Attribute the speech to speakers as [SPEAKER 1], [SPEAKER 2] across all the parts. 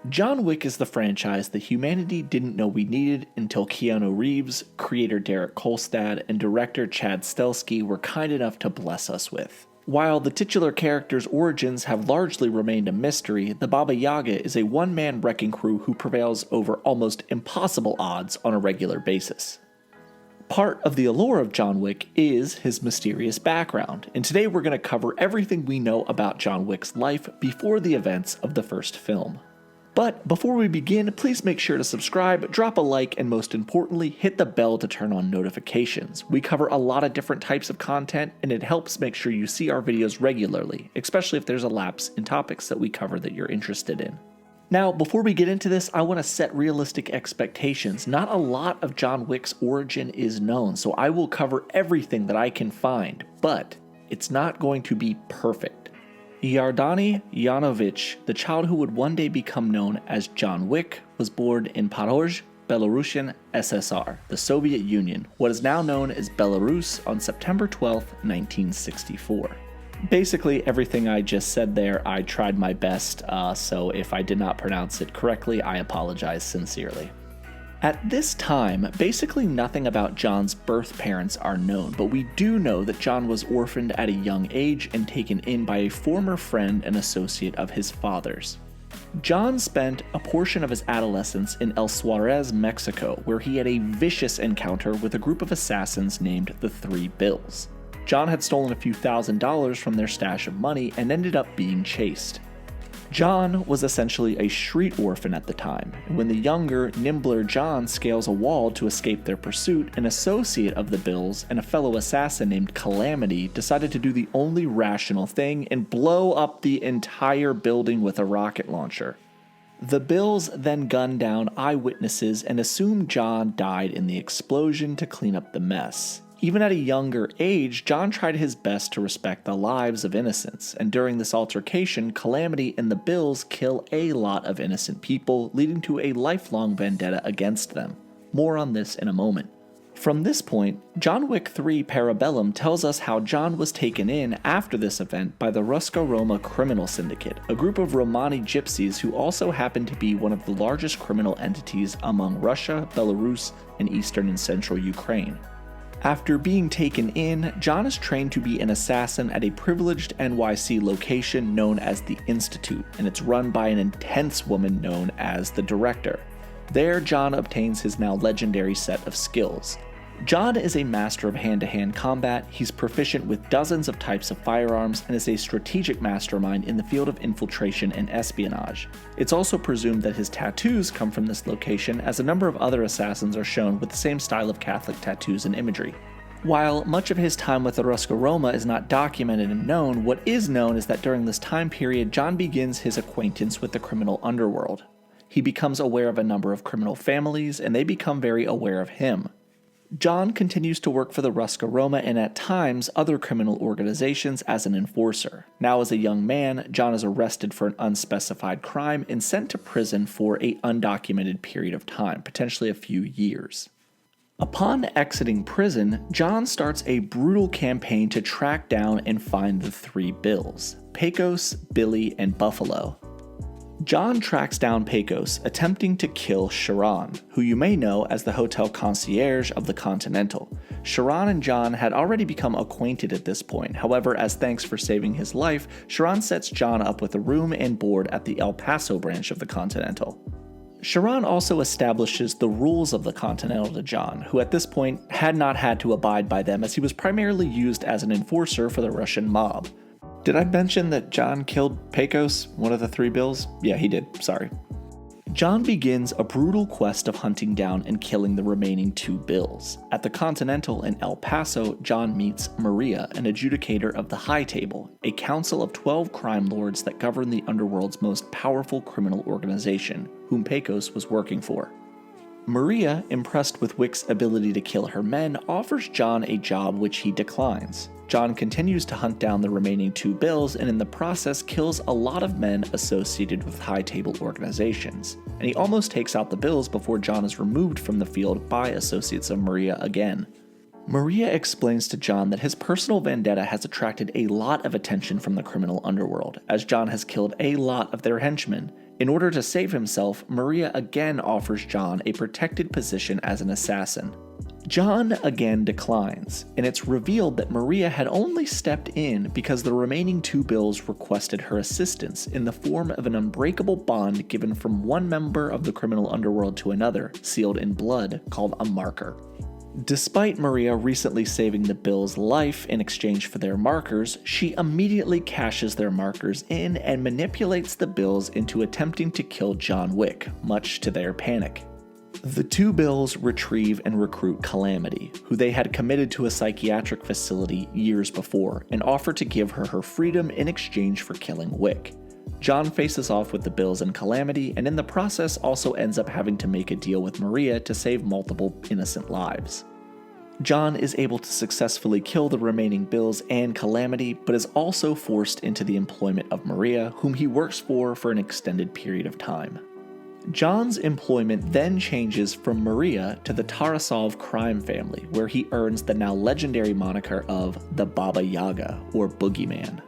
[SPEAKER 1] John Wick is the franchise that humanity didn't know we needed until Keanu Reeves, creator Derek Kolstad, and director Chad Stahelski were kind enough to bless us with. While the titular character's origins have largely remained a mystery, the Baba Yaga is a one-man wrecking crew who prevails over almost impossible odds on a regular basis. Part of the allure of John Wick is his mysterious background, and today we're going to cover everything we know about John Wick's life before the events of the first film. But before we begin, please make sure to subscribe, drop a like, and most importantly, hit the bell to turn on notifications. We cover a lot of different types of content, and it helps make sure you see our videos regularly, especially if there's a lapse in topics that we cover that you're interested in. Now, before we get into this, I want to set realistic expectations. Not a lot of John Wick's origin is known, so I will cover everything that I can find, but it's not going to be perfect. Yardani Yanovich, the child who would one day become known as John Wick, was born in Porozh, Belarusian SSR, the Soviet Union, what is now known as Belarus, on September 12, 1964. Basically, everything I just said there, I tried my best, so if I did not pronounce it correctly, I apologize sincerely. At this time, basically nothing about John's birth parents are known, but we do know that John was orphaned at a young age and taken in by a former friend and associate of his father's. John spent a portion of his adolescence in El Suarez, Mexico, where he had a vicious encounter with a group of assassins named the Three Bills. John had stolen a few $1,000s from their stash of money and ended up being chased. John was essentially a street orphan at the time, and when the younger, nimbler John scales a wall to escape their pursuit, an associate of the Bills and a fellow assassin named Calamity decided to do the only rational thing and blow up the entire building with a rocket launcher. The Bills then gunned down eyewitnesses and assumed John died in the explosion to clean up the mess. Even at a younger age, John tried his best to respect the lives of innocents, and during this altercation, Calamity and the Bills kill a lot of innocent people, leading to a lifelong vendetta against them. More on this in a moment. From this point, John Wick 3 Parabellum tells us how John was taken in after this event by the Ruska Roma criminal syndicate, a group of Romani gypsies who also happened to be one of the largest criminal entities among Russia, Belarus, and eastern and central Ukraine. After being taken in, John is trained to be an assassin at a privileged NYC location known as the Institute, and it's run by an intense woman known as the Director. There, John obtains his now legendary set of skills. John is a master of hand-to-hand combat, he's proficient with dozens of types of firearms, and is a strategic mastermind in the field of infiltration and espionage. It's also presumed that his tattoos come from this location, as a number of other assassins are shown with the same style of Catholic tattoos and imagery. While much of his time with the Ruska Roma is not documented and known, what is known is that during this time period, John begins his acquaintance with the criminal underworld. He becomes aware of a number of criminal families, and they become very aware of him. John continues to work for the Ruska Roma and at times other criminal organizations as an enforcer. Now as a young man, John is arrested for an unspecified crime and sent to prison for an undocumented period of time, potentially a few years. Upon exiting prison, John starts a brutal campaign to track down and find the Three Bills, Pecos, Billy, and Buffalo. John tracks down Pecos, attempting to kill Sharon, who you may know as the hotel concierge of the Continental. Sharon and John had already become acquainted at this point, however, as thanks for saving his life, Sharon sets John up with a room and board at the El Paso branch of the Continental. Sharon also establishes the rules of the Continental to John, who at this point had not had to abide by them as he was primarily used as an enforcer for the Russian mob. Did I mention that John killed Pecos, one of the Three Bills? Yeah, he did, sorry. John begins a brutal quest of hunting down and killing the remaining two Bills. At the Continental in El Paso, John meets Maria, an adjudicator of the High Table, a council of 12 crime lords that govern the underworld's most powerful criminal organization, whom Pecos was working for. Maria, impressed with Wick's ability to kill her men, offers John a job which he declines. John continues to hunt down the remaining two Bills and in the process kills a lot of men associated with high table organizations, and he almost takes out the Bills before John is removed from the field by associates of Maria again. Maria explains to John that his personal vendetta has attracted a lot of attention from the criminal underworld, as John has killed a lot of their henchmen, In order to save himself, Maria again offers John a protected position as an assassin. John again declines, and it's revealed that Maria had only stepped in because the remaining two bills requested her assistance in the form of an unbreakable bond given from one member of the criminal underworld to another, sealed in blood, called a marker. Despite Maria recently saving the Bills' life in exchange for their markers, she immediately cashes their markers in and manipulates the Bills into attempting to kill John Wick, much to their panic. The two Bills retrieve and recruit Calamity, who they had committed to a psychiatric facility years before, and offer to give her her freedom in exchange for killing Wick. John faces off with the Bills and Calamity, and in the process also ends up having to make a deal with Maria to save multiple innocent lives. John is able to successfully kill the remaining Bills and Calamity, but is also forced into the employment of Maria, whom he works for an extended period of time. John's employment then changes from Maria to the Tarasov crime family, where he earns the now legendary moniker of the Baba Yaga, or Boogeyman.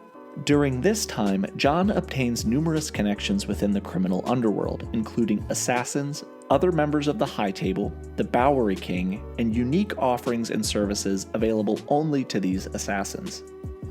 [SPEAKER 1] During this time, John obtains numerous connections within the criminal underworld, including assassins, other members of the High Table, the Bowery King, and unique offerings and services available only to these assassins.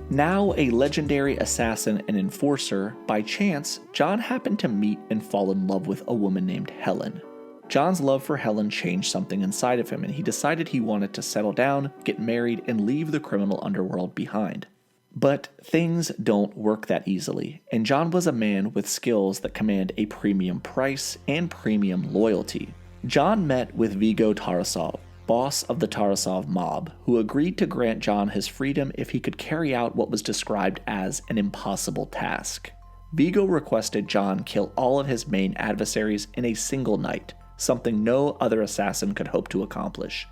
[SPEAKER 1] Now a legendary assassin and enforcer, by chance, John happened to meet and fall in love with a woman named Helen. John's love for Helen changed something inside of him, and he decided he wanted to settle down, get married, and leave the criminal underworld behind. But things don't work that easily, and John was a man with skills that command a premium price and premium loyalty. John met with Vigo Tarasov, boss of the Tarasov mob, who agreed to grant John his freedom if he could carry out what was described as an impossible task. Vigo requested John kill all of his main adversaries in a single night, something no other assassin could hope to accomplish.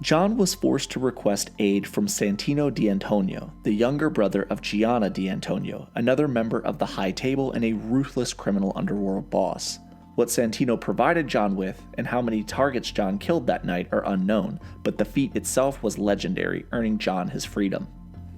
[SPEAKER 1] John was forced to request aid from Santino D'Antonio, the younger brother of Gianna D'Antonio, another member of the High Table and a ruthless criminal underworld boss. What Santino provided John with, and how many targets John killed that night, are unknown, but the feat itself was legendary, earning John his freedom.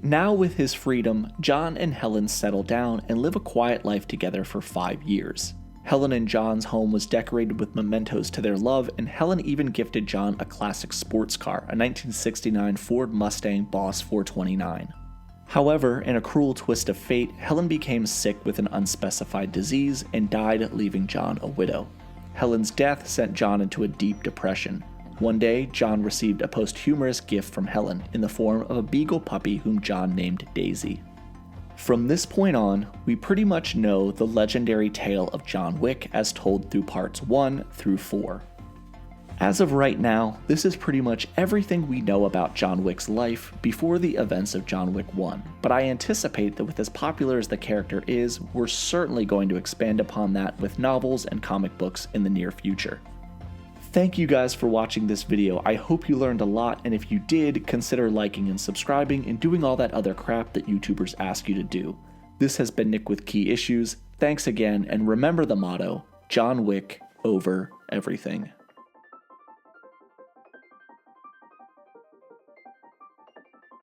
[SPEAKER 1] Now with his freedom, John and Helen settle down and live a quiet life together for 5 years. Helen and John's home was decorated with mementos to their love, and Helen even gifted John a classic sports car, a 1969 Ford Mustang Boss 429. However, in a cruel twist of fate, Helen became sick with an unspecified disease and died, leaving John a widow. Helen's death sent John into a deep depression. One day, John received a posthumous gift from Helen in the form of a beagle puppy whom John named Daisy. From this point on, we pretty much know the legendary tale of John Wick as told through parts 1 through 4. As of right now, this is pretty much everything we know about John Wick's life before the events of John Wick 1, but I anticipate that with as popular as the character is, we're certainly going to expand upon that with novels and comic books in the near future. Thank you guys for watching this video. I hope you learned a lot, and if you did, consider liking and subscribing and doing all that other crap that YouTubers ask you to do. This has been Nick with Key Issues. Thanks again, and remember the motto, John Wick over everything.